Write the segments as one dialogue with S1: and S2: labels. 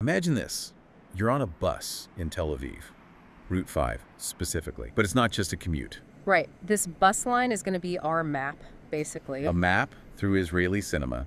S1: Imagine this. You're on a bus in Tel Aviv, Route 5 specifically, but it's not just a commute.
S2: Right. This bus line is going to be our map, basically.
S1: A map through Israeli cinema,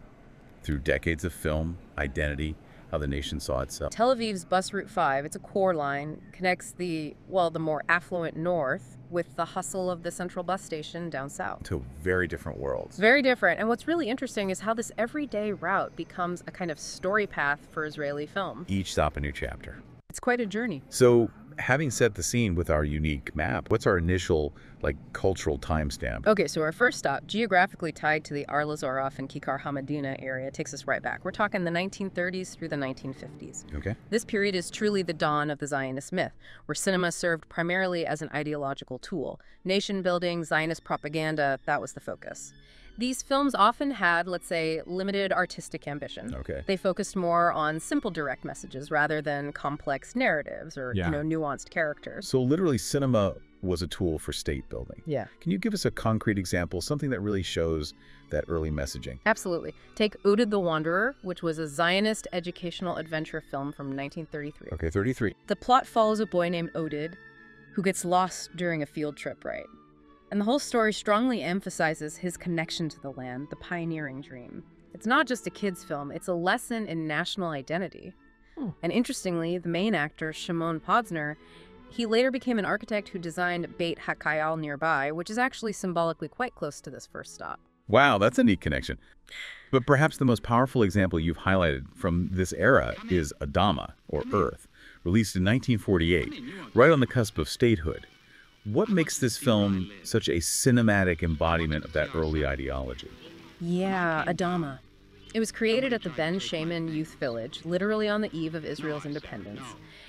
S1: through decades of film, identity, how the nation saw itself.
S2: Tel Aviv's bus Route 5, it's a core line, connects the more affluent north with the hustle of the central bus station down south.
S1: To very different worlds.
S2: Very different. And what's really interesting is how this everyday route becomes a kind of story path for Israeli film.
S1: Each stop a new chapter.
S2: It's quite a journey.
S1: So, having set the scene with our unique map, what's our initial, cultural timestamp?
S2: Okay, so our first stop, geographically tied to the Arlazorof and Kikar Hamadina area, takes us right back. We're talking the 1930s through the 1950s.
S1: Okay.
S2: This period is truly the dawn of the Zionist myth, where cinema served primarily as an ideological tool. Nation building, Zionist propaganda, that was the focus. These films often had, let's say, limited artistic ambition.
S1: Okay.
S2: They focused more on simple direct messages rather than complex narratives or, nuanced characters.
S1: So literally cinema was a tool for state building.
S2: Yeah.
S1: Can you give us a concrete example, something that really shows that early messaging?
S2: Absolutely. Take Oded the Wanderer, which was a Zionist educational adventure film from 1933.
S1: Okay, 33.
S2: The plot follows a boy named Oded who gets lost during a field trip, right? And the whole story strongly emphasizes his connection to the land, the pioneering dream. It's not just a kid's film, it's a lesson in national identity. And interestingly, the main actor, Shimon Podzner, he later became an architect who designed Beit HaKayal nearby, which is actually symbolically quite close to this first stop.
S1: Wow, that's a neat connection. But perhaps the most powerful example you've highlighted from this era is Adama, or Earth, released in 1948, right on the cusp of statehood. What makes this film such a cinematic embodiment of that early ideology?
S2: Yeah, Adama. It was created at the Ben Shaman Youth Village, literally on the eve of Israel's independence.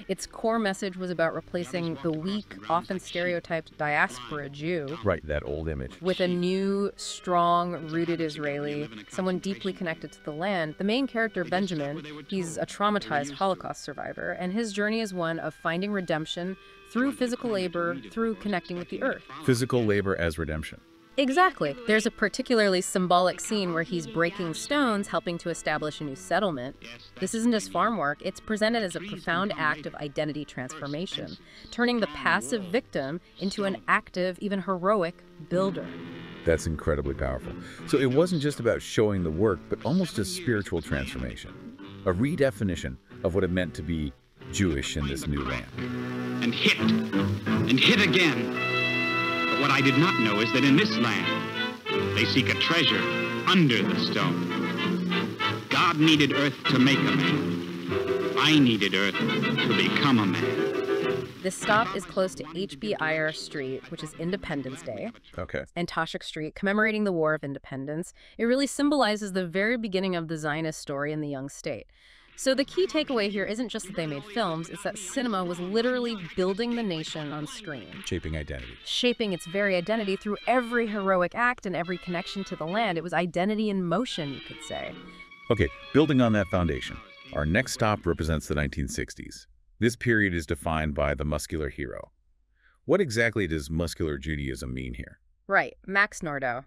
S2: Its core message was about replacing the weak, often stereotyped diaspora Jew,
S1: right, that old image,
S2: with a new, strong, rooted Israeli, someone deeply connected to the land. The main character, Benjamin, he's a traumatized Holocaust survivor, and his journey is one of finding redemption through physical labor, through connecting with the earth.
S1: Physical labor as redemption.
S2: Exactly. There's a particularly symbolic scene where he's breaking stones, helping to establish a new settlement. This isn't just farm work, it's presented as a profound act of identity transformation, turning the passive victim into an active, even heroic builder.
S1: That's incredibly powerful. So it wasn't just about showing the work, but almost a spiritual transformation, a redefinition of what it meant to be Jewish in this new land.
S3: And hit again. But what I did not know is that in this land, they seek a treasure under the stone. God needed earth to make a man. I needed earth to become a man.
S2: This stop is close to H.B. Eyre Street, which is Independence Day, and Tashik Street, commemorating the War of Independence. It really symbolizes the very beginning of the Zionist story in the young state. So the key takeaway here isn't just that they made films, it's that cinema was literally building the nation on screen.
S1: Shaping identity.
S2: Shaping its very identity through every heroic act and every connection to the land. It was identity in motion, you could say.
S1: Okay, building on that foundation, our next stop represents the 1960s. This period is defined by the muscular hero. What exactly does muscular Judaism mean here?
S2: Right, Max Nordau.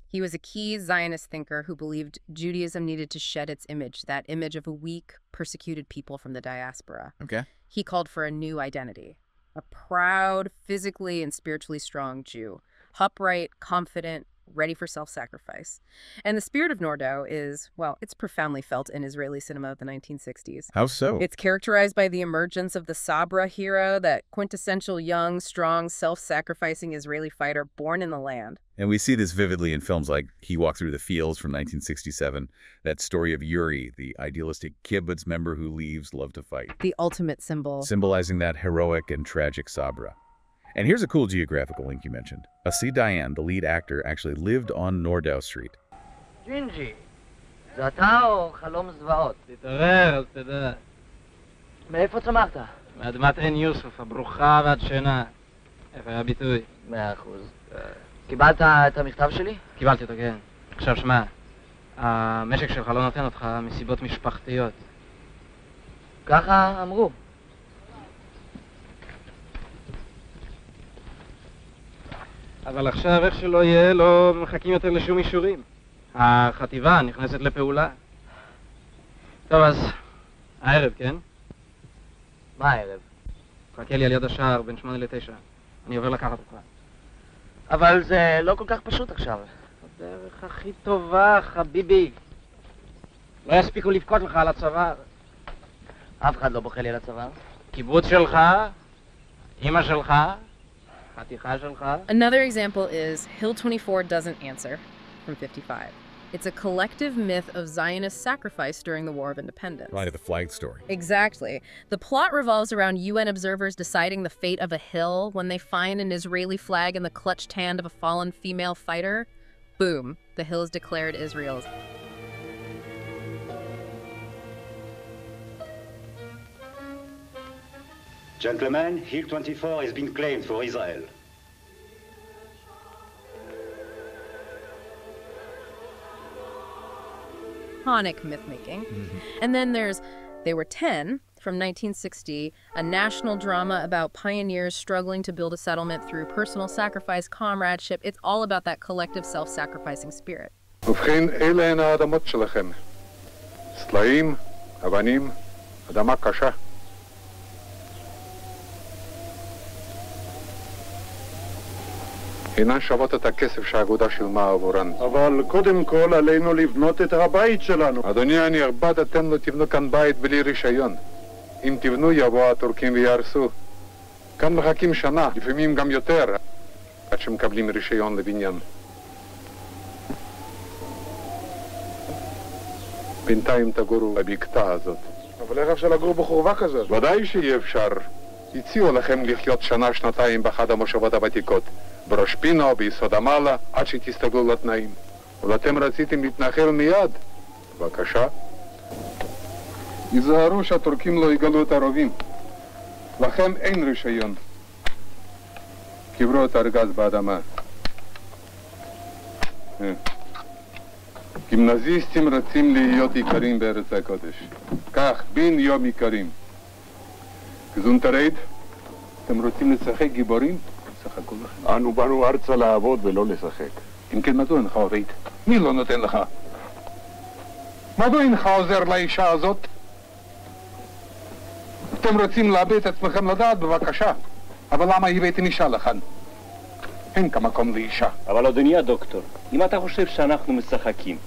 S2: He was a key Zionist thinker who believed Judaism needed to shed its image, that image of a weak, persecuted people from the diaspora.
S1: Okay.
S2: He called for a new identity, a proud, physically and spiritually strong Jew, upright, confident, ready for self-sacrifice. And the spirit of Nordau is, well, it's profoundly felt in Israeli cinema of the 1960s.
S1: How so?
S2: It's characterized by the emergence of the Sabra hero, that quintessential young, strong, self-sacrificing Israeli fighter born in the land.
S1: And we see this vividly in films like He Walked Through the Fields from 1967, that story of Yuri, the idealistic kibbutz member who leaves love to fight.
S2: The ultimate symbol.
S1: Symbolizing that heroic and tragic Sabra. And here's a cool geographical link you mentioned. Asi Dayan, the lead actor, actually lived on Nordau Street.
S4: ג'ינג'י, זה אתה או חלום זוועות?
S5: תתעורר, אז תדע.
S4: מאיפה צמחת?
S5: מאדמת עין יוסף, הברוכה והדשנה. איפה היה הביטוי?
S4: 100%. קיבלת את המכתב שלי?
S5: קיבלתי אותו, כן. עכשיו שמע, המשק שלך לא נותן אותך מסיבות משפחתיות.
S4: ככה אמרו.
S5: אבל עכשיו, איך שלא יהיה, לא מחכים יותר לשום אישורים. החטיבה נכנסת לפעולה. טוב, אז הערב, כן?
S4: מה הערב?
S5: חכה לי על יד השער בין 8 ל-9. אני עובר לקחת אותך.
S4: אבל זה לא כל כך פשוט עכשיו.
S5: הדרך הכי טובה, חביבי. לא יספיקו לבכות לך על הצוואר.
S4: אף אחד לא בוכה לי על הצוואר.
S5: קיבוץ שלך, אמא שלך, חתיכה שלך.
S2: Another example is Hill 24 Doesn't Answer from 55. It's a collective myth of Zionist sacrifice during the War of Independence.
S1: Right, the flag story.
S2: Exactly. The plot revolves around UN observers deciding the fate of a hill when they find an Israeli flag in the clutched hand of a fallen female fighter. Boom, the hill is declared Israel's.
S6: Gentlemen, Hill 24 has been claimed for Israel.
S2: Iconic myth-making. And then there's They Were 10 from 1960, a national drama about pioneers struggling to build a settlement through personal sacrifice, comradeship. It's all about that collective self-sacrificing spirit.
S7: ובכן, אלה הן האדמות שלכם. סלעים, אבנים, אדמה קשה. אינן שוות את הכסף שהאגודה שילמה עבורן.
S8: אבל קודם כל עלינו לבנות את הבית שלנו.
S7: אדוני הנכבד, אתם לא תבנו כאן בית בלי רישיון. אם תבנו יבואו הטורקים ויהרסו. כאן מחכים שנה, לפעמים גם יותר, עד שמקבלים רישיון לבניין. בינתיים תגורו בבקתה הזאת.
S8: אבל איך אפשר לגור בחורבה כזאת?
S7: ודאי שאי אפשר. הציעו לכם לחיות שנה, שנתיים באחד המושבות הוותיקות. בראש פינה או ביסוד המעלה, עד שתסתגלו לתנאים. אבל אתם רציתם להתנחל מיד. בבקשה. היזהרו שהטורקים לא יגלו את הרובים. לכם אין רישיון. קברו את ארגז באדמה. גימנזיסטים רצים להיות עיקרים בארץ הקודש. כך, בין יום עיקרים. גזונטרייד, אתם רוצים לשחק גיבורים? שחקו לכם.
S8: אנו באנו ארצה לעבוד ולא לשחק.
S7: אם כן, מדוע אינך עובד? מי לא נותן לך? מדוע אינך עוזר לאישה הזאת? אתם רוצים לאבד את עצמכם לדעת? בבקשה. אבל למה הבאתם אישה לכאן? אין כמקום לאישה.
S6: אבל אדוני הדוקטור, אם אתה חושב שאנחנו משחקים,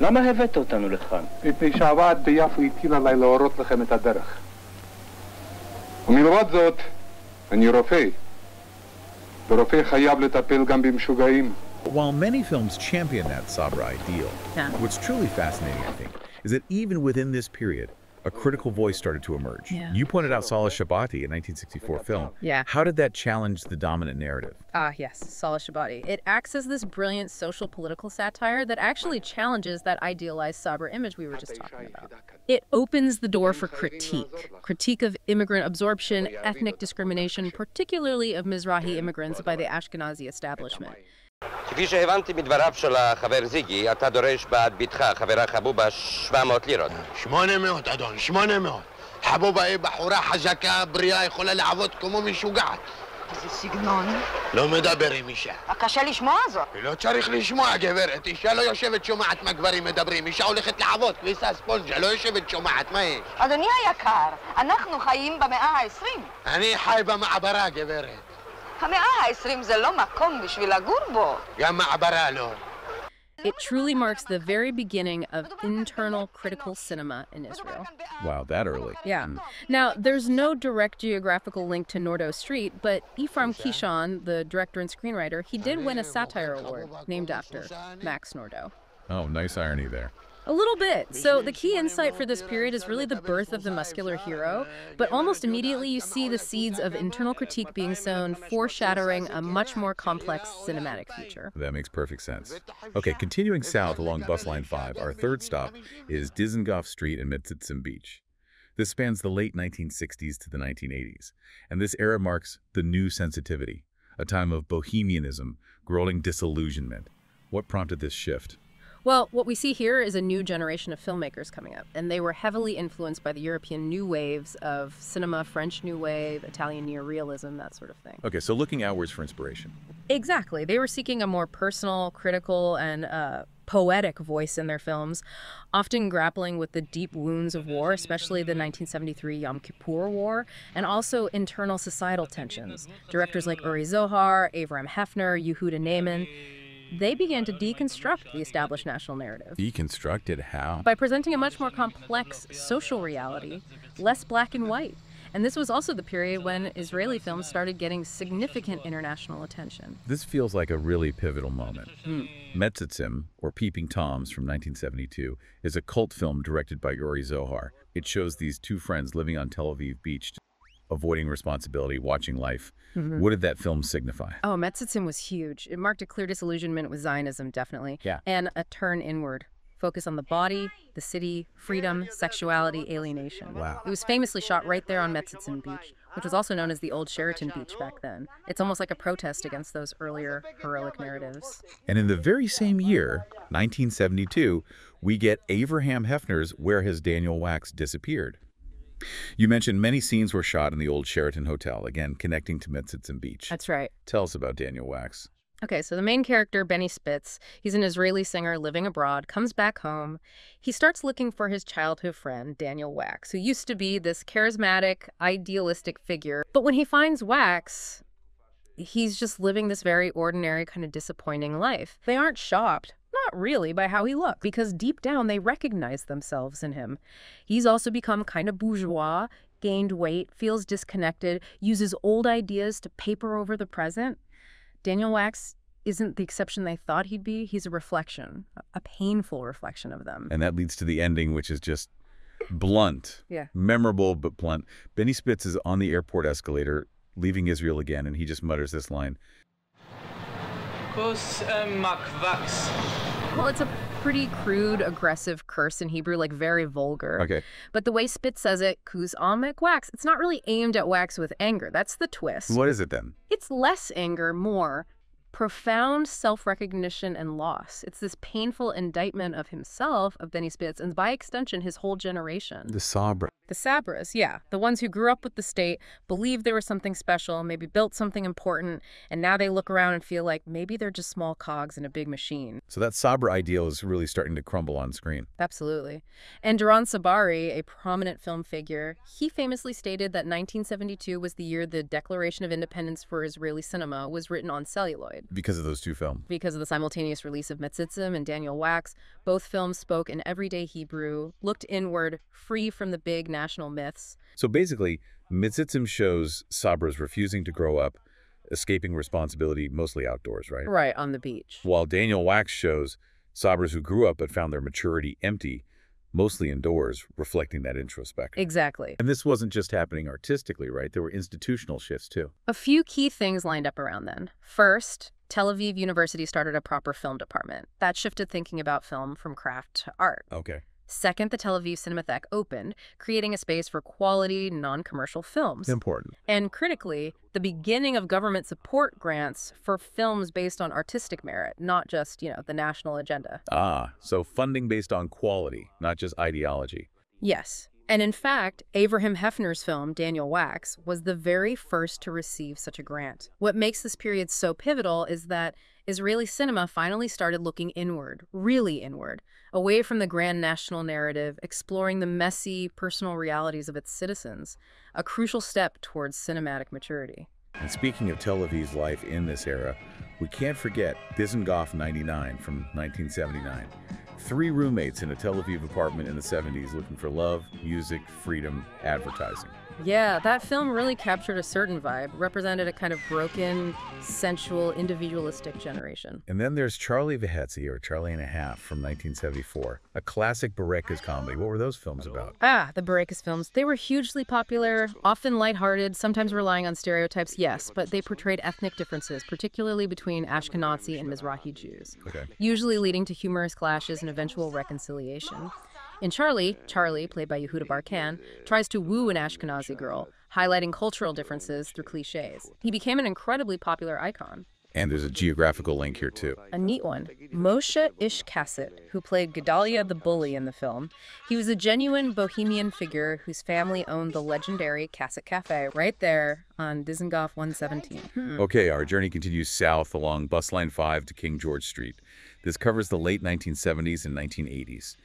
S6: למה הבאת אותנו לכאן?
S7: מפני שהוועד ביפו הטיל עליי להורות לכם את הדרך. ומלבד זאת, אני רופא. ורופא חייב לטפל גם במשוגעים.
S1: While many films champion that Sabra ideal, what's truly fascinating, I think, is that even within this period, a critical voice started to emerge.
S2: Yeah.
S1: You pointed out Saleh Shabati, a 1964 film.
S2: Yeah.
S1: How did that challenge the dominant narrative?
S2: Ah, yes, Saleh Shabati. It acts as this brilliant social political satire that actually challenges that idealized Sabra image we were just talking about. It opens the door for critique of immigrant absorption, ethnic discrimination, particularly of Mizrahi immigrants by the Ashkenazi establishment.
S9: כפי שהבנתי מדבריו של החבר זיגי, אתה דורש בעד ביתך, חברה חבובה, 700 לירות.
S8: 800, אדון, 800. חבובה היא בחורה חזקה, בריאה, יכולה לעבוד כמו משוגעת.
S10: איזה סגנון.
S8: לא מדבר עם אישה.
S10: קשה לשמוע זאת.
S8: לא צריך לשמוע, גברת. אישה לא יושבת שומעת מה גברים מדברים. אישה הולכת לעבוד, כביסה ספונג'ה, לא יושבת שומעת, מה יש?
S10: אדוני היקר, אנחנו חיים במאה ה-20.
S8: אני חי במעברה, גברת.
S10: המאה ה-20 זה לא מקום בשביל לגור בו.
S8: גם מעברה לא.
S2: It truly marks the very beginning of internal critical cinema in Israel.
S1: Wow, that early.
S2: Yeah. Now, there's no direct geographical link to Nordo Street, but Ephraim Kishon, the director and screenwriter, he did win a satire award named after Max Nordo.
S1: Oh, nice irony there.
S2: A little bit. So the key insight for this period is really the birth of the muscular hero, but almost immediately you see the seeds of internal critique being sown, foreshadowing a much more complex cinematic future.
S1: That makes perfect sense. Okay, continuing south along bus line 5, our third stop is Dizengoff Street and Metzitzim Beach. This spans the late 1960s to the 1980s, and this era marks the new sensitivity, a time of bohemianism, growing disillusionment. What prompted this shift?
S2: Well, what we see here is a new generation of filmmakers coming up, and they were heavily influenced by the European new waves of cinema, French New Wave, Italian neorealism, that sort of thing.
S1: Okay, so looking outwards for inspiration.
S2: Exactly. They were seeking a more personal, critical, and poetic voice in their films, often grappling with the deep wounds of war, especially the 1973 Yom Kippur War, and also internal societal tensions. Directors like Uri Zohar, Avraham Hefner, Yehuda Neyman, they began to deconstruct the established national narrative.
S1: Deconstructed how?
S2: By presenting a much more complex social reality, less black and white. And this was also the period when Israeli films started getting significant international attention.
S1: This feels like a really pivotal moment. Metzitzim, or Peeping Toms from 1972, is a cult film directed by Uri Zohar. It shows these two friends living on Tel Aviv beach, avoiding responsibility, watching life. What did that film signify?
S2: Oh, Metzitzim was huge. It marked a clear disillusionment with Zionism, definitely.
S1: Yeah.
S2: And a turn inward. Focus on the body, the city, freedom, sexuality, alienation.
S1: Wow.
S2: It was famously shot right there on Metzitzim Beach, which was also known as the Old Sheraton Beach back then. It's almost like a protest against those earlier heroic narratives.
S1: And in the very same year, 1972, we get Avraham Hefner's Where Has Daniel Wax Disappeared? You mentioned many scenes were shot in the old Sheraton Hotel, again connecting to Metzitzim Beach.
S2: That's right.
S1: Tell us about Daniel Wax.
S2: Okay, so the main character, Benny Spitz, he's an Israeli singer living abroad, comes back home. He starts looking for his childhood friend, Daniel Wax, who used to be this charismatic, idealistic figure. But when he finds Wax, he's just living this very ordinary, kind of disappointing life. They aren't shocked, not really, by how he looks, because deep down they recognize themselves in him. He's also become kind of bourgeois, gained weight, feels disconnected, uses old ideas to paper over the present. Daniel Wax isn't the exception they thought he'd be. He's a reflection, a painful reflection of them.
S1: And that leads to the ending, which is just blunt.
S2: Yeah.
S1: Memorable, but blunt. Benny Spitz is on the airport escalator, leaving Israel again, and he just mutters this line.
S2: Well, it's a pretty crude, aggressive curse in Hebrew, like very vulgar.
S1: Okay.
S2: But the way Spitz says it, kuz amek Wax, it's not really aimed at Wax with anger. That's the twist.
S1: What is it then?
S2: It's less anger, more profound self-recognition and loss. It's this painful indictment of himself, of Benny Spitz, and by extension, his whole generation.
S1: The Sabra.
S2: The Sabras, yeah. The ones who grew up with the state, believed there was something special, maybe built something important, and now they look around and feel like maybe they're just small cogs in a big machine.
S1: So that Sabra ideal is really starting to crumble on screen.
S2: Absolutely. And Doron Sabari, a prominent film figure, he famously stated that 1972 was the year the Declaration of Independence for Israeli cinema was written on celluloid.
S1: Because of those two films.
S2: Because of the simultaneous release of Metzitzim and Daniel Wax, both films spoke in everyday Hebrew, looked inward, free from the big national myths.
S1: So basically, Metzitzim shows Sabras refusing to grow up, escaping responsibility, mostly outdoors, right?
S2: Right, on the beach.
S1: While Daniel Wax shows Sabras who grew up but found their maturity empty, mostly indoors, reflecting that introspection.
S2: Exactly.
S1: And this wasn't just happening artistically, right? There were institutional shifts, too.
S2: A few key things lined up around then. First, Tel Aviv University started a proper film department. That shifted thinking about film from craft to art.
S1: Okay.
S2: Second, the Tel Aviv Cinematheque opened, creating a space for quality, non-commercial films.
S1: Important.
S2: And critically, the beginning of government support grants for films based on artistic merit, not just, the national agenda.
S1: Ah, so funding based on quality, not just ideology.
S2: Yes. And in fact, Avraham Hefner's film, Daniel Wax, was the very first to receive such a grant. What makes this period so pivotal is that Israeli cinema finally started looking inward, really inward, away from the grand national narrative, exploring the messy, personal realities of its citizens, a crucial step towards cinematic maturity.
S1: And speaking of Tel Aviv's life in this era, we can't forget Dizengoff 99 from 1979. 3 roommates in a Tel Aviv apartment in the 70s looking for love, music, freedom, advertising.
S2: Yeah, that film really captured a certain vibe, represented a kind of broken, sensual, individualistic generation.
S1: And then there's Charlie Vahetzi, or Charlie and a Half, from 1974, a classic Barekas comedy. What were those films about?
S2: The Barekas films. They were hugely popular, often lighthearted, sometimes relying on stereotypes, yes, but they portrayed ethnic differences, particularly between Ashkenazi and Mizrahi Jews, usually leading to humorous clashes and eventual reconciliation. In Charlie, played by Yehuda Barkan, tries to woo an Ashkenazi girl, highlighting cultural differences through cliches. He became an incredibly popular icon.
S1: And there's a geographical link here, too.
S2: A neat one. Moshe Ish Kasset, who played Gedalia the bully in the film. He was a genuine bohemian figure whose family owned the legendary Kasset Cafe right there on Dizengoff 117.
S1: Okay, our journey continues south along Bus Line 5 to King George Street. This covers the late 1970s and 1980s.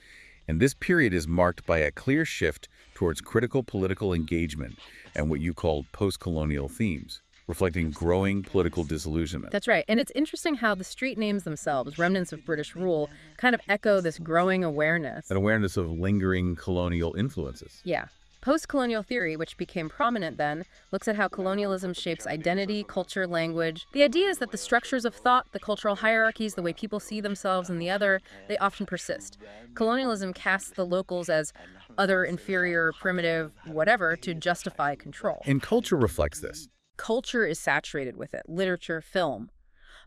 S1: And this period is marked by a clear shift towards critical political engagement and what you called post-colonial themes, reflecting growing political disillusionment.
S2: That's right. And it's interesting how the street names themselves, remnants of British rule, kind of echo this growing awareness.
S1: An awareness of lingering colonial influences.
S2: Yeah. Post-colonial theory, which became prominent then, looks at how colonialism shapes identity, culture, language. The idea is that the structures of thought, the cultural hierarchies, the way people see themselves and the other, they often persist. Colonialism casts the locals as other, inferior, primitive, whatever, to justify control.
S1: And culture reflects this.
S2: Culture is saturated with it, literature, film.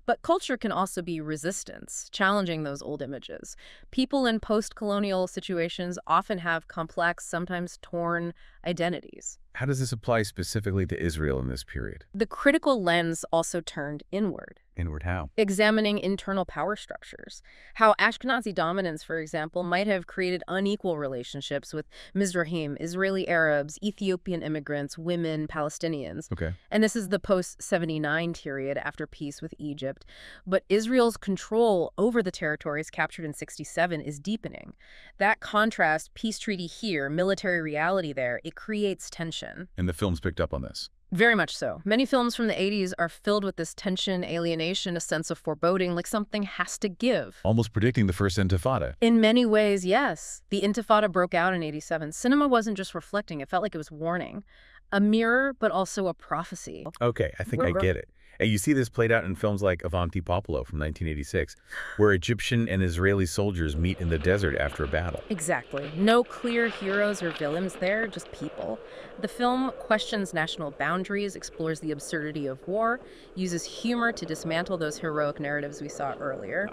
S2: But culture can also be resistance, challenging those old images. People in post-colonial situations often have complex, sometimes torn identities.
S1: How does this apply specifically to Israel in this period?
S2: The critical lens also turned inward.
S1: Inward how?
S2: Examining internal power structures. How Ashkenazi dominance, for example, might have created unequal relationships with Mizrahim, Israeli Arabs, Ethiopian immigrants, women, Palestinians.
S1: Okay.
S2: And this is the post-79 period after peace with Egypt. But Israel's control over the territories captured in 67 is deepening. That contrast, peace treaty here, military reality there, it creates tension.
S1: And the film's picked up on this.
S2: Very much so. Many films from the 80s are filled with this tension, alienation, a sense of foreboding, like something has to give.
S1: Almost predicting the first Intifada.
S2: In many ways, yes. The Intifada broke out in 87. Cinema wasn't just reflecting, it felt like it was warning. A mirror, but also a prophecy.
S1: Okay, I think I get it. And you see this played out in films like Avanti Popolo from 1986, where Egyptian and Israeli soldiers meet in the desert after a battle.
S2: Exactly. No clear heroes or villains there, just people. The film questions national boundaries, explores the absurdity of war, uses humor to dismantle those heroic narratives we saw earlier.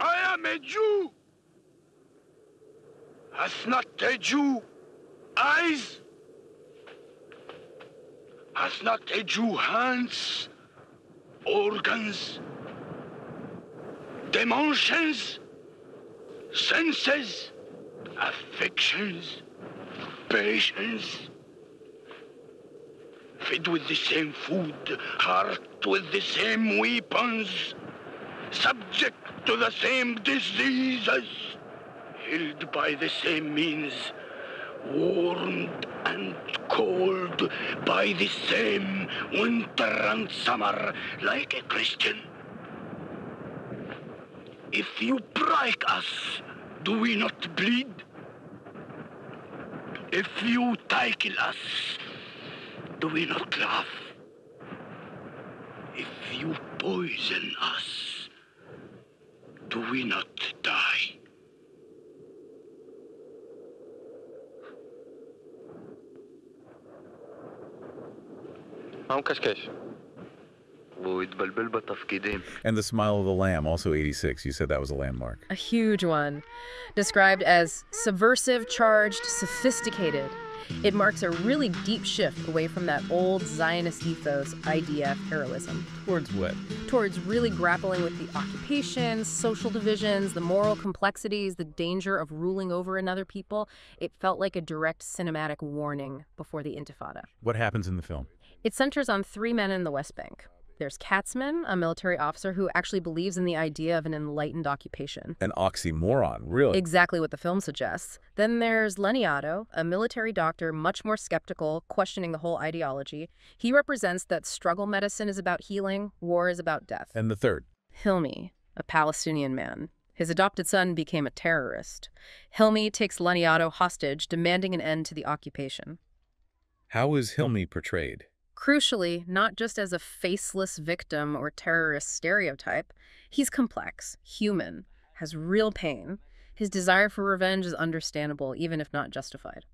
S8: I am a Jew. Has not a Jew eyes? Has not a Jew hands, organs, emotions, senses, affections, patience? Fed with the same food, heart with the same weapons, subject to the same diseases, held by the same means, warmed and cold by the same winter and summer, like a Christian. If you break us, do we not bleed? If you tackle us, do we not laugh? If you poison us, do we not die?
S1: And The Smile of the Lamb, also 86. You said that was a landmark.
S2: A huge one. Described as subversive, charged, sophisticated. It marks a really deep shift away from that old Zionist ethos, IDF heroism.
S1: Towards what?
S2: Towards really grappling with the occupations, social divisions, the moral complexities, the danger of ruling over another people. It felt like a direct cinematic warning before the Intifada.
S1: What happens in the film?
S2: It centers on three men in the West Bank. There's Katzman, a military officer who actually believes in the idea of an enlightened occupation.
S1: An oxymoron, really.
S2: Exactly what the film suggests. Then there's Leniado, a military doctor much more skeptical, questioning the whole ideology. He represents that struggle medicine is about healing, war is about death.
S1: And the third?
S2: Hilmi, a Palestinian man. His adopted son became a terrorist. Hilmi takes Leniado hostage, demanding an end to the occupation.
S1: How is Hilmi portrayed?
S2: Crucially, not just as a faceless victim or terrorist stereotype, he's complex, human, has real pain. His desire for revenge is understandable, even if not justified.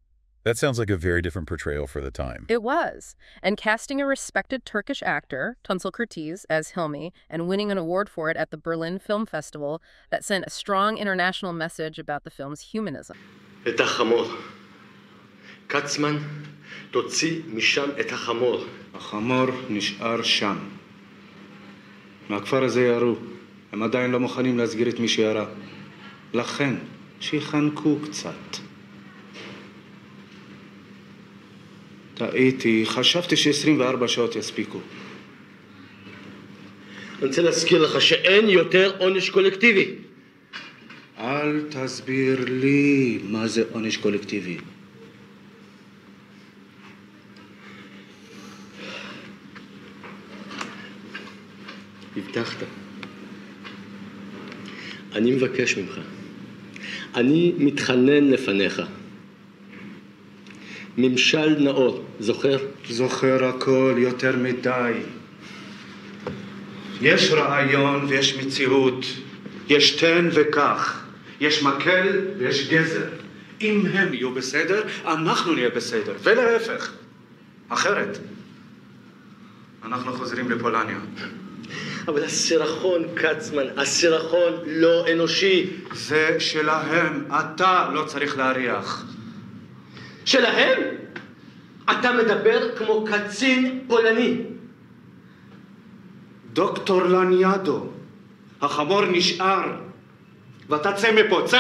S1: That sounds like a very different portrayal for the time.
S2: It was. And casting a respected Turkish actor, Tunçal Kurtiz, as Hilmi, and winning an award for it at the Berlin Film Festival, that sent a strong international message about the film's humanism.
S8: קצמן, תוציא משם את החמור. החמור נשאר שם.
S11: מהכפר הזה ירו. הם עדיין לא מוכנים להסגיר את מי שירה. לכן, שיחנקו קצת. טעיתי, חשבתי ש24 שעות יספיקו.
S12: אני רוצה להזכיר לך שאין יותר עונש קולקטיבי.
S11: אל תסביר לי מה זה עונש קולקטיבי.
S12: הבטחת. אני מבקש ממך. אני מתחנן לפניך. ממשל נאור, זוכר?
S11: זוכר הכל יותר מדי. יש רעיון ויש מציאות. יש תן וכך. יש מקל ויש גזר. אם הם יהיו בסדר, אנחנו נהיה בסדר. ולהפך. אחרת. אנחנו חוזרים לפולניה.
S12: אבל הסירחון, קצמן, הסירחון לא אנושי.
S11: זה שלהם. אתה לא צריך להריח.
S12: שלהם? אתה מדבר כמו קצין פולני.
S11: דוקטור לניאדו. החמור נשאר. ואתה צא מפה, צא!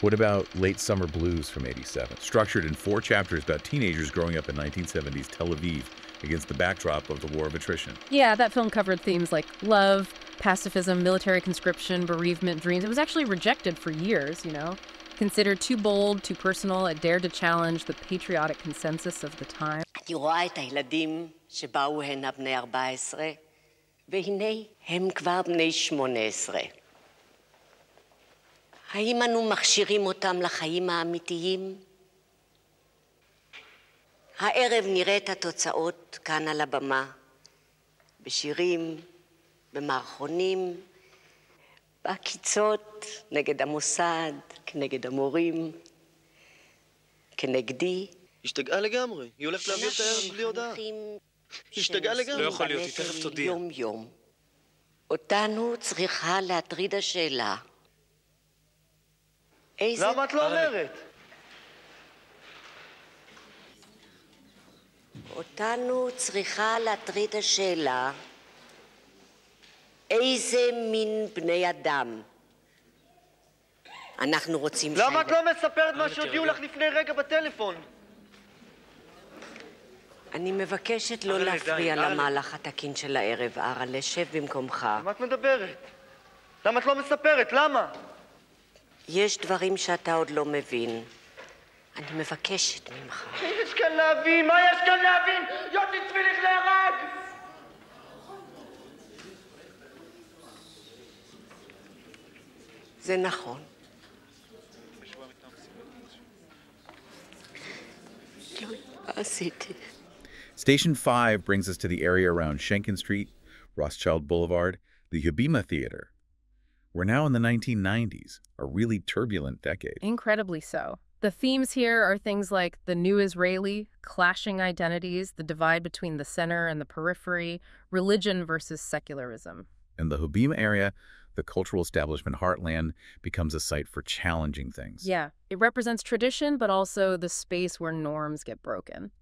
S1: What about Late Summer Blues from '87? Structured in 4 chapters about teenagers growing up in 1970s Tel Aviv against the backdrop of the war of attrition.
S2: Yeah, that film covered themes like love, pacifism, military conscription, bereavement, dreams. It was actually rejected for years, you know. Considered too bold, too personal, it dared to challenge the patriotic consensus of the time.
S13: אני רואה את הילדים שבאו הנה בני 14, והנה הם כבר בני 18. האם אנו מכשירים אותם לחיים האמיתיים? הערב נראה את התוצאות כאן על הבמה, בשירים, במערכונים, בעקיצות נגד המוסד, כנגד המורים, כנגדי.
S12: השתגעה לגמרי, היא הולכת להביא את הערב בלי הודעה. השתגעה לגמרי.
S13: לא יכול להיות, היא תכף תודיע. יום יום. אותנו צריכה להטריד השאלה.
S12: למה את לא אומרת?
S13: אותנו צריכה להטריד השאלה איזה מין בני אדם אנחנו רוצים ש...
S12: למה את לא מספרת מה שהודיעו לך לפני רגע בטלפון?
S13: אני מבקשת לא להפריע למהלך התקין של הערב, ארלה, שב במקומך.
S12: למה את מדברת? למה את לא מספרת? למה?
S13: יש דברים שאתה עוד לא מבין. אני מבקשת ממך.
S12: יש כאן להבין? מה יש כאן להבין? יוטי צביליך להרג!
S13: זה נכון. מה עשיתי?
S1: Station 5 brings us to the area around Schenken Street, Rothschild Boulevard, the Hubima Theater. We're now in the 1990s, a really turbulent decade.
S2: Incredibly so. The themes here are things like the new Israeli, clashing identities, the divide between the center and the periphery, religion versus secularism.
S1: In the Hubima area, the cultural establishment heartland becomes a site for challenging things.
S2: Yeah, it represents tradition, but also the space where norms get broken.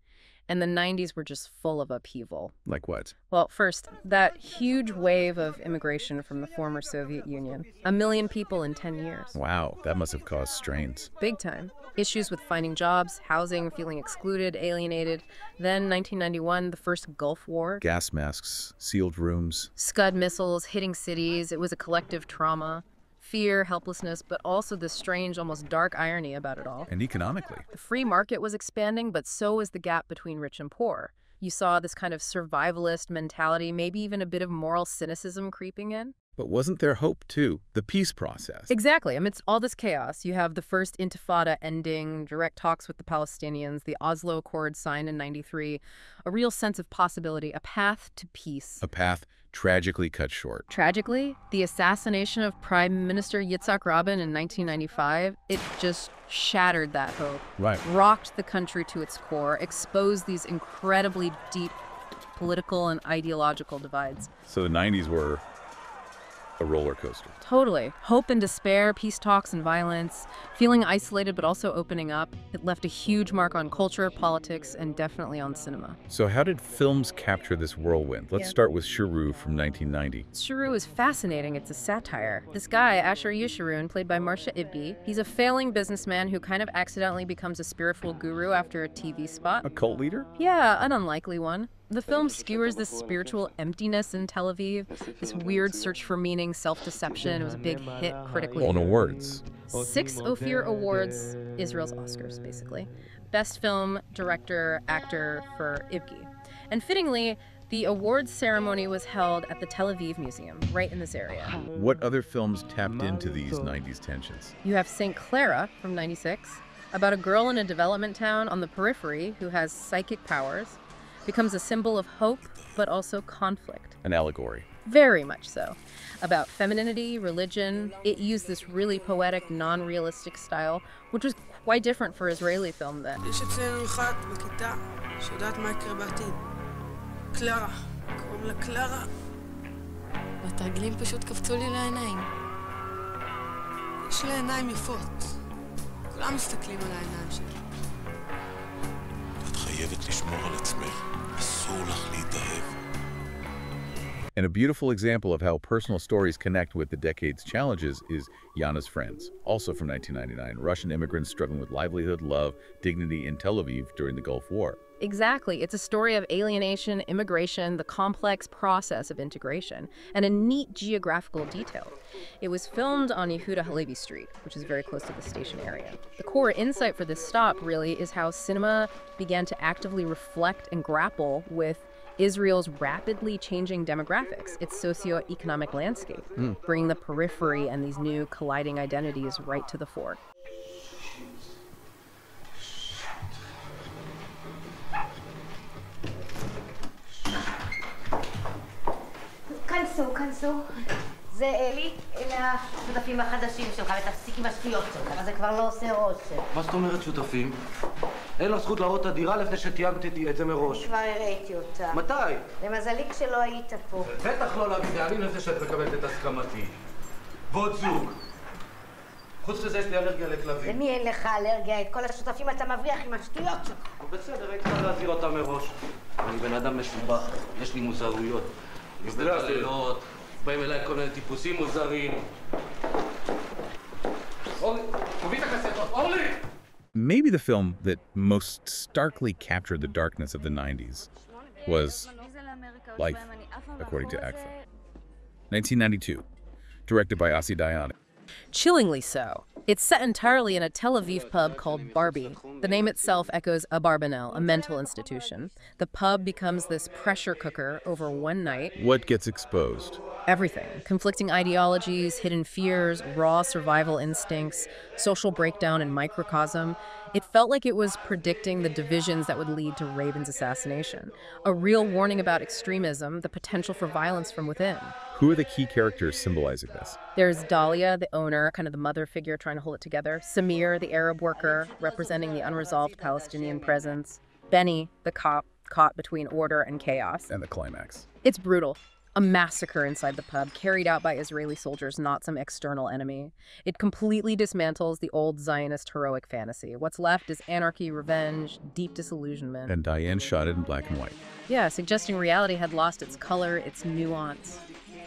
S2: And the 90s were just full of upheaval.
S1: Like what?
S2: Well, first, that huge wave of immigration from the former Soviet Union. 1 million people in 10 years.
S1: Wow, that must have caused strains.
S2: Big time. Issues with finding jobs, housing, feeling excluded, alienated. Then 1991, the first Gulf War.
S1: Gas masks, sealed rooms.
S2: Scud missiles hitting cities. It was a collective trauma. Fear, helplessness, but also this strange, almost dark irony about it all.
S1: And economically.
S2: The free market was expanding, but so was the gap between rich and poor. You saw this kind of survivalist mentality, maybe even a bit of moral cynicism creeping in.
S1: But wasn't there hope, too? The peace process.
S2: Exactly. Amidst all this chaos, you have the first Intifada ending, direct talks with the Palestinians, the Oslo Accord signed in '93, a real sense of possibility, a path to peace.
S1: A path tragically cut short.
S2: Tragically, the assassination of Prime Minister Yitzhak Rabin in 1995, it just shattered that hope.
S1: Right.
S2: Rocked the country to its core, exposed these incredibly deep political and ideological divides.
S1: So the 90s were a roller coaster.
S2: Totally. Hope and despair, peace talks and violence, feeling isolated but also opening up. It left a huge mark on culture, politics, and definitely on cinema.
S1: So how did films capture this whirlwind? Let's start with Shuru from 1990.
S2: Shuru is fascinating. It's a satire. This guy, Asher Yeshurun, played by Marsha Ibbi, he's a failing businessman who kind of accidentally becomes a spiritual guru after a TV spot.
S1: A cult leader?
S2: Yeah, an unlikely one. The film skewers this spiritual emptiness in Tel Aviv, this weird search for meaning, self-deception. It was a big hit critically.
S1: On awards.
S2: 6 Ophir Awards, Israel's Oscars, basically. Best film, director, actor for Ibki. And fittingly, the awards ceremony was held at the Tel Aviv Museum, right in this area.
S1: What other films tapped into these 90s tensions?
S2: You have St. Clara from 96, about a girl in a development town on the periphery who has psychic powers, becomes a symbol of hope, but also conflict.
S1: An allegory.
S2: Very much so. About femininity, religion. It used this really poetic, non-realistic style, which was quite different for Israeli film then.
S14: יש אצלנו אחת בכיתה שיודעת מה יקרה בעתיד. קלרה. קוראים לה קלרה.
S15: והתרגלים פשוט קפצו לי לעיניים.
S14: יש לה עיניים יפות. כולם מסתכלים על העיניים שלי.
S8: את חייבת לשמור על עצמך. אסור לך להתאהב.
S1: And a beautiful example of how personal stories connect with the decade's challenges is Yana's Friends, also from 1999, Russian immigrants struggling with livelihood, love, dignity in Tel Aviv during the Gulf War.
S2: Exactly. It's a story of alienation, immigration, the complex process of integration, and a neat geographical detail. It was filmed on Yehuda Halevi Street, which is very close to the station area. The core insight for this stop, really, is how cinema began to actively reflect and grapple with Israel's rapidly changing demographics, its socio-economic landscape, bringing the periphery and these new colliding identities right to the fore.
S13: כנסו. זה אלי, אלה השותפים החדשים שלך, ותפסיק עם השטויות שלך, זה כבר לא עושה רושם.
S11: מה זאת אומרת שותפים? אין לו זכות להראות את הדירה לפני שתיאמתי את זה מראש.
S13: כבר הראיתי אותה.
S11: מתי?
S13: למזלי כשלא היית פה.
S11: בטח לא להביא דעמים לפני שאת מקבלת את הסכמתי. ועוד זוג. חוץ לזה יש לי אלרגיה לכלבים.
S13: למי אין לך אלרגיה? את כל השותפים אתה מבריח עם השטויות שלך.
S11: בסדר, הייתי צריך להזהיר אותם מראש. אני בן אדם משובח, יש לי מוזרויות. בלילות, באים אליי כל מיני טיפוסים מוזרים. אורלי, תביא את הקסטות, אורלי!
S1: Maybe the film that most starkly captured the darkness of the 90s was Life, according to ACFA. 1992, directed by Asi Dayan.
S2: Chillingly so. It's set entirely in a Tel Aviv pub called Barbie. The name itself echoes a Barbanel, a mental institution. The pub becomes this pressure cooker over one night.
S1: What gets exposed?
S2: Everything. Conflicting ideologies, hidden fears, raw survival instincts, social breakdown in microcosm. It felt like it was predicting the divisions that would lead to Rabin's assassination. A real warning about extremism, the potential for violence from within.
S1: Who are the key characters symbolizing this?
S2: There's Dahlia, the owner, kind of the mother figure trying to hold it together. Samir, the Arab worker, representing the unresolved Palestinian presence. Benny, the cop, caught between order and chaos.
S1: And the climax.
S2: It's brutal. A massacre inside the pub, carried out by Israeli soldiers, not some external enemy. It completely dismantles the old Zionist heroic fantasy. What's left is anarchy, revenge, deep disillusionment.
S1: And Diane shot it in black and white.
S2: Yeah, suggesting reality had lost its color, its nuance,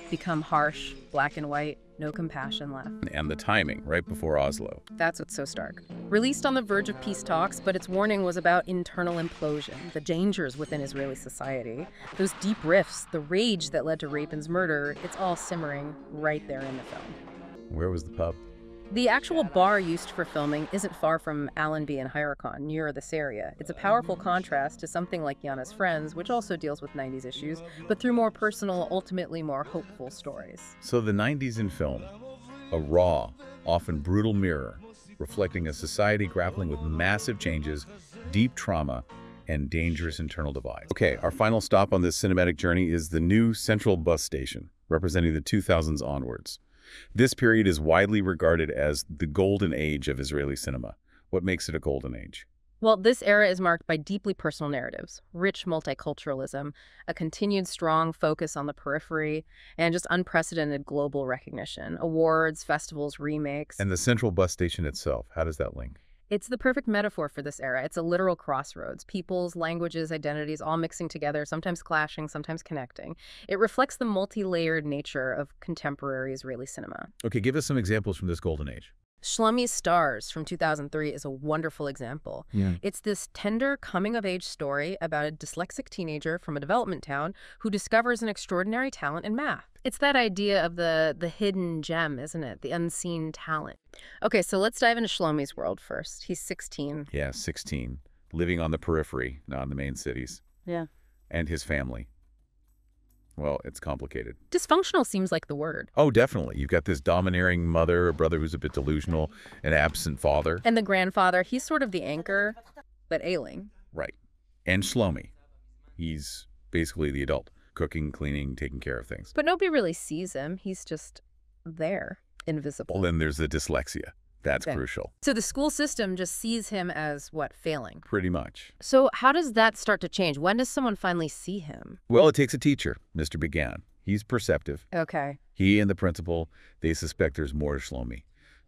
S2: become harsh, black and white, no compassion left.
S1: And the timing, right before Oslo.
S2: That's what's so stark. Released on the verge of peace talks, but its warning was about internal implosion, the dangers within Israeli society. Those deep rifts, the rage that led to Rabin's murder, it's all simmering right there in the film.
S1: Where was the pub?
S2: The actual bar used for filming isn't far from Allenby and Hyricon, near this area. It's a powerful contrast to something like Yana's Friends, which also deals with 90s issues, but through more personal, ultimately more hopeful stories.
S1: So the 90s in film, a raw, often brutal mirror, reflecting a society grappling with massive changes, deep trauma, and dangerous internal divides. Okay, our final stop on this cinematic journey is the new Central Bus Station, representing the 2000s onwards. This period is widely regarded as the golden age of Israeli cinema. What makes it a golden age?
S2: Well, this era is marked by deeply personal narratives, rich multiculturalism, a continued strong focus on the periphery, and just unprecedented global recognition. Awards, festivals, remakes.
S1: And the central bus station itself, how does that link?
S2: It's the perfect metaphor for this era. It's a literal crossroads. Peoples, languages, identities all mixing together, sometimes clashing, sometimes connecting. It reflects the multi-layered nature of contemporary Israeli cinema.
S1: Okay, give us some examples from this golden age.
S2: Shlomi's Stars from 2003 is a wonderful example.
S1: Yeah.
S2: It's this tender coming-of-age story about a dyslexic teenager from a development town who discovers an extraordinary talent in math. It's that idea of the hidden gem, isn't it? The unseen talent. Okay, so let's dive into Shlomi's world first. He's 16.
S1: Yeah, 16. Living on the periphery, not in the main cities.
S2: Yeah.
S1: And his family. Well, it's complicated.
S2: Dysfunctional seems like the word.
S1: Oh, definitely. You've got this domineering mother, a brother who's a bit delusional, an absent father.
S2: And the grandfather, he's sort of the anchor, but ailing.
S1: Right. And Shlomi. He's basically the adult, cooking, cleaning, taking care of things.
S2: But nobody really sees him. He's just there, invisible.
S1: Well, then there's the dyslexia. That's crucial.
S2: So the school system just sees him as, what, failing?
S1: Pretty much.
S2: So how does that start to change? When does someone finally see him?
S1: Well, it takes a teacher, Mr. Began. He's perceptive.
S2: Okay.
S1: He and the principal, they suspect there's more to Shlomi.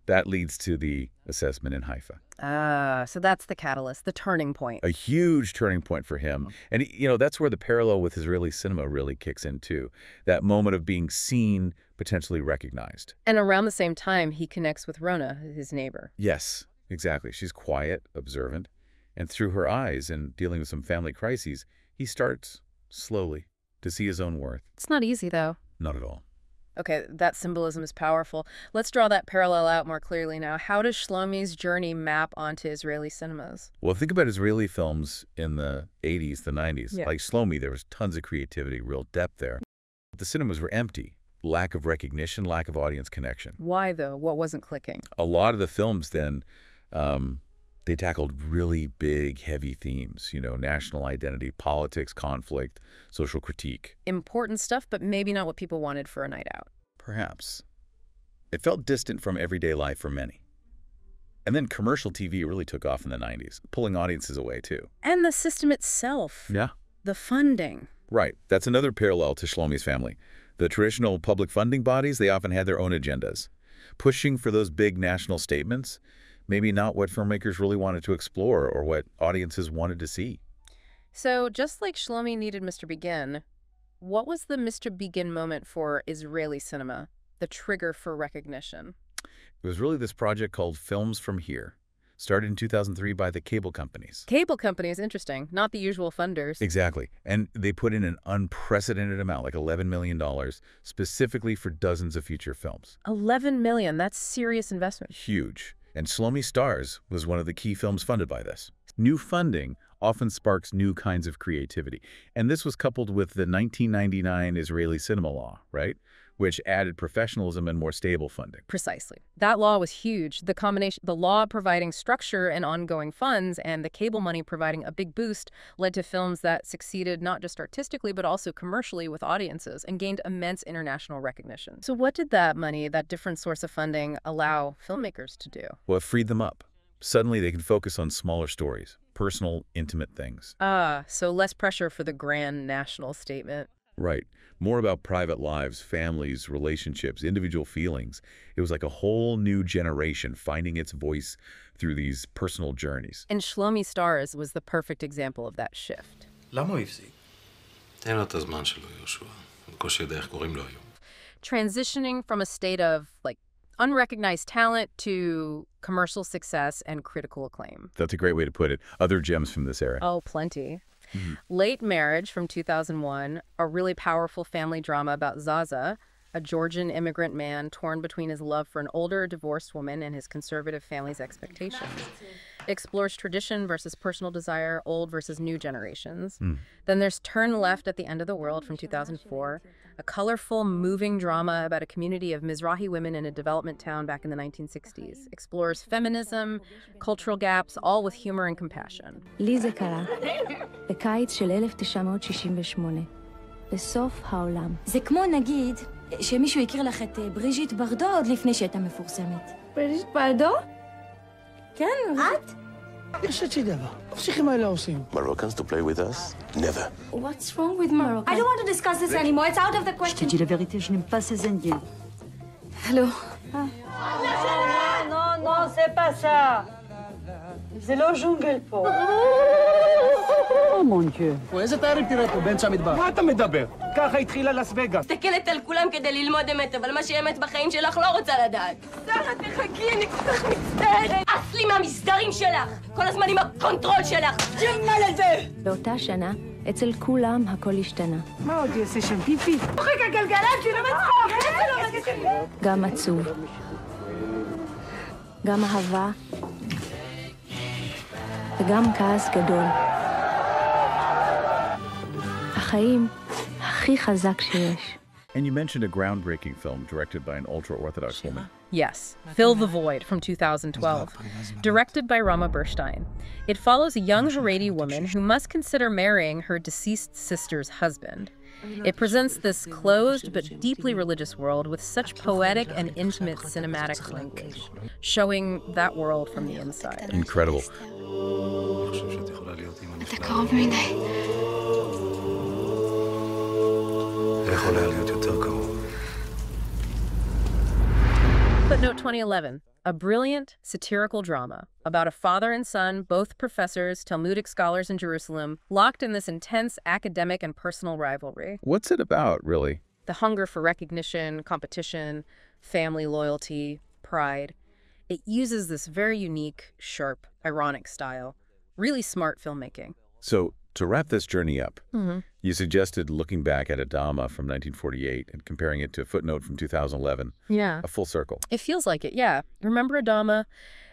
S1: That leads to the assessment in Haifa.
S2: So that's the catalyst, the turning point.
S1: A huge turning point for him. And, you know, that's where the parallel with Israeli cinema really kicks in, too. That moment of being seen, potentially recognized.
S2: And around the same time, he connects with Rona, his neighbor.
S1: Yes, exactly. She's quiet, observant. And through her eyes and dealing with some family crises, he starts, slowly, to see his own worth.
S2: It's not easy, though.
S1: Not at all.
S2: Okay, that symbolism is powerful. Let's draw that parallel out more clearly now. How does Shlomi's journey map onto Israeli cinemas?
S1: Well, think about Israeli films in the 80s, the 90s.
S2: Yeah.
S1: Like Shlomi, there was tons of creativity, real depth there. The cinemas were empty. Lack of recognition, lack of audience connection.
S2: Why, though? What wasn't clicking?
S1: A lot of the films then, they tackled really big, heavy themes, you know, national identity, politics, conflict, social critique.
S2: Important stuff, but maybe not what people wanted for a night out.
S1: Perhaps. It felt distant from everyday life for many. And then commercial TV really took off in the 90s, pulling audiences away, too.
S2: And the system itself.
S1: Yeah.
S2: The funding.
S1: Right. That's another parallel to Shlomi's family. The traditional public funding bodies, they often had their own agendas. Pushing for those big national statements, maybe not what filmmakers really wanted to explore or what audiences wanted to see.
S2: So just like Shlomi needed Mr. Begin, what was the Mr. Begin moment for Israeli cinema, the trigger for recognition?
S1: It was really this project called Films from Here, started in 2003 by the cable companies.
S2: Cable companies, interesting, not the usual funders.
S1: Exactly. And they put in an unprecedented amount, like $11 million, specifically for dozens of feature films.
S2: $11 million, that's serious investment.
S1: Huge. And Shlomi Stars was one of the key films funded by this. New funding often sparks new kinds of creativity. And this was coupled with the 1999 Israeli cinema law, right? Which added professionalism and more stable funding.
S2: Precisely. That law was huge. The combination, the law providing structure and ongoing funds and the cable money providing a big boost led to films that succeeded not just artistically but also commercially with audiences and gained immense international recognition. So what did that money, that different source of funding, allow filmmakers to do?
S1: Well, it freed them up. Suddenly they can focus on smaller stories, personal, intimate things.
S2: So less pressure for the grand national statement.
S1: Right. More about private lives, families, relationships, individual feelings. It was like a whole new generation finding its voice through these personal journeys.
S2: And Shlomi Stars was the perfect example of that shift.
S16: למה הוא הפסיק? תן לו את הזמן שלו, יהושע. בקושי יודע איך קוראים לו היום.
S2: Transitioning from a state of, like, unrecognized talent to commercial success and critical acclaim.
S1: That's a great way to put it. Other gems from this era.
S2: Oh, plenty. Late Marriage from 2001, a really powerful family drama about Zaza, a Georgian immigrant man torn between his love for an older divorced woman and his conservative family's expectations. It explores tradition versus personal desire, old versus new generations. Then there's Turn Left at the End of the World from 2004, a colorful, moving drama about a community of Mizrahi women in a development town back in the 1960s. Explores feminism, cultural gaps, all with humor and compassion.
S17: לי זה קרה, בקיץ של 1968, בסוף העולם. זה כמו נגיד שמישהו הכיר לך את בריז'יט ברדו עוד לפני שהייתה מפורסמת. בריז'יט ברדו? כן. את?
S8: Moroccans to play with us? Never.
S17: What's wrong with Morocco? I don't want to discuss this anymore. It's out of the question.
S18: Je te dis la vérité, je n'aime pas ces Indiens.
S17: Hello.
S18: Non, c'est pas ça. זה לא ג'ונגל פה.
S19: מון דיו. איזה תיירים תראה פה באמצע המדבר? מה אתה מדבר? ככה התחילה לס וגאס.
S13: מסתכלת על כולם כדי ללמוד אמת, אבל מה שאמת בחיים שלך לא רוצה לדעת. שרה, תחכי, אני כל כך מצטערת. עף לי מהמסדרים שלך! כל הזמן עם הקונטרול שלך! ג'מל את זה!
S17: באותה שנה, אצל כולם הכל השתנה.
S18: מה עוד יעשה שם פיפי?
S13: מוחק הגלגלת שלי, לא מצחוק!
S17: גם עצוב. גם אהבה. וגם כעס גדול. החיים הכי חזק שיש.
S1: And you mentioned a groundbreaking film directed by an ultra-Orthodox woman.
S2: Yes, Fill the Void from 2012, directed by Rama Burstein. It follows a young Haredi woman who must consider marrying her deceased sister's husband. It presents this closed but deeply religious world with such poetic and intimate cinematic language, showing that world from the inside.
S1: Incredible.
S17: אתה קרוב מדי.
S16: יכול היה להיות יותר קרוב.
S2: Footnote 2011, a brilliant satirical drama about a father and son, both professors, Talmudic scholars in Jerusalem, locked in this intense academic and personal rivalry.
S1: What's it about, really?
S2: The hunger for recognition, competition, family loyalty, pride. It uses this very unique, sharp, ironic style. Really smart filmmaking.
S1: So, to wrap this journey up, you suggested looking back at Adama from 1948 and comparing it to Footnote from 2011.
S2: Yeah.
S1: A full circle.
S2: It feels like it, yeah. Remember Adama?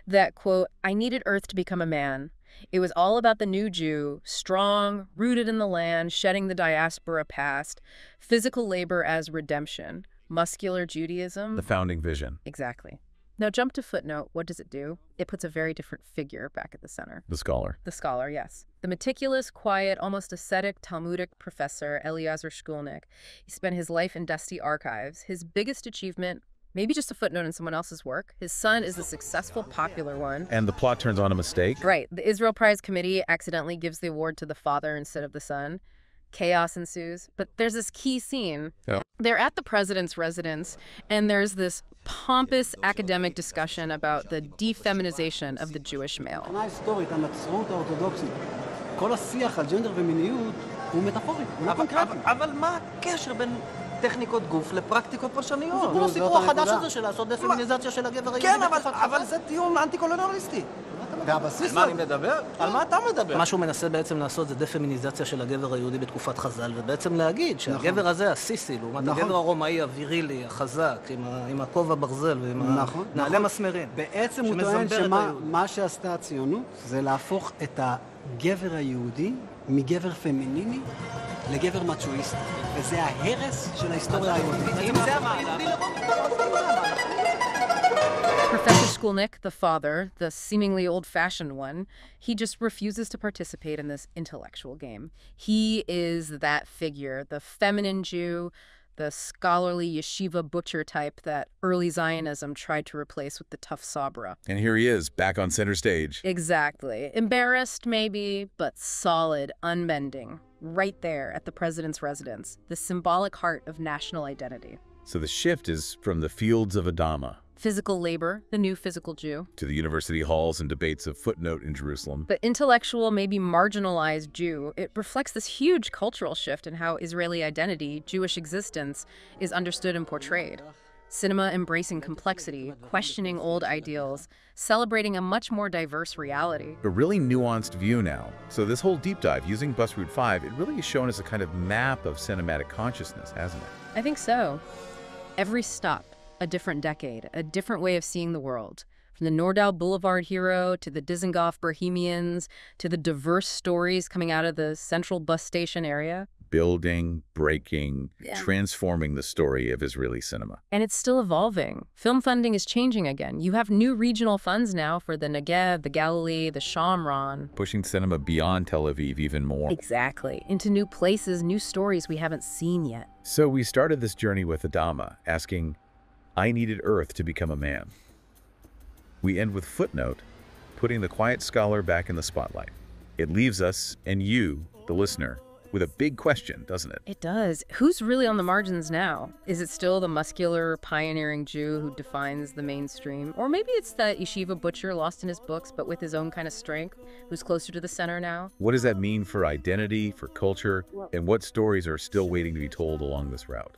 S2: That, quote, I needed Earth to become a man. It was all about the new Jew, strong, rooted in the land, shedding the diaspora past, physical labor as redemption, muscular Judaism.
S1: The founding vision.
S2: Exactly. Now jump to Footnote. What does it do? It puts a very different figure back at the center.
S1: The scholar.
S2: The scholar, yes. The meticulous, quiet, almost ascetic Talmudic professor, Eliezer Shkulnik. He spent his life in dusty archives. His biggest achievement, maybe just a footnote in someone else's work. His son is the successful, popular one.
S1: And the plot turns on a mistake?
S2: Right. The Israel Prize Committee accidentally gives the award to the father instead of the son. Chaos ensues. But there's this key scene.
S1: Yeah.
S2: They're at the president's residence, and there's this pompous academic discussion about the defeminization of the Jewish male.
S19: כל השיח על ג'נדר ומיניות הוא מטאפורי, הוא קונקרטי. אבל מה הקשר בין טכניקות גוף לפרקטיקות פרשניות? זה כל הסיפור החדש הזה של לעשות דפמיניזציה של הגבר היהודי. כן, אבל זה טיעון אנטי-קולוניאליסטי. והבסיס... על מה אני מדבר? על מה אתה מדבר? מה שהוא מנסה בעצם לעשות זה דפמיניזציה של הגבר היהודי בתקופת חז"ל, ובעצם להגיד שהגבר הזה הסיסי, לעומת הגבר הרומאי הווירילי, החזק, עם הכובע ברזל ועם נעלי מסמרים. בעצם הוא טוען שמה שעשתה הציונות זה להפוך את הגבר היהודי מגבר פמיניני לגבר מצ'ואיסטי, וזה ההרס של ההיסטוריה היהודית. אם זה היהודי לבוא
S2: Professor Shkulnik, the father, the seemingly old-fashioned one, he just refuses to participate in this intellectual game. He is that figure, the feminine Jew, the scholarly yeshiva butcher type that early Zionism tried to replace with the tough Sabra.
S1: And here he is, back on center stage.
S2: Exactly. Embarrassed, maybe, but solid, unbending, right there at the president's residence, the symbolic heart of national identity.
S1: So the shift is from the fields of Adama,
S2: physical labor, the new physical Jew,
S1: to the university halls and debates of Footnote in Jerusalem.
S2: The intellectual, maybe marginalized Jew, it reflects this huge cultural shift in how Israeli identity, Jewish existence, is understood and portrayed. Cinema embracing complexity, questioning old ideals, celebrating a much more diverse reality.
S1: A really nuanced view now. So this whole deep dive using Bus Route 5, it really has shown us a kind of map of cinematic consciousness, hasn't it?
S2: I think so. Every stop, a different decade, a different way of seeing the world. From the Nordau Boulevard hero to the Dizengoff Bohemians to the diverse stories coming out of the central bus station area.
S1: Building, breaking, transforming the story of Israeli cinema.
S2: And it's still evolving. Film funding is changing again. You have new regional funds now for the Negev, the Galilee, the Shomron.
S1: Pushing cinema beyond Tel Aviv even more.
S2: Exactly. Into new places, new stories we haven't seen yet.
S1: So we started this journey with Adama, asking, I needed Earth to become a man. We end with Footnote, putting the quiet scholar back in the spotlight. It leaves us, and you, the listener, with a big question, doesn't it?
S2: It does. Who's really on the margins now? Is it still the muscular, pioneering Jew who defines the mainstream? Or maybe it's that yeshiva butcher lost in his books, but with his own kind of strength, who's closer to the center now?
S1: What does that mean for identity, for culture, and what stories are still waiting to be told along this route?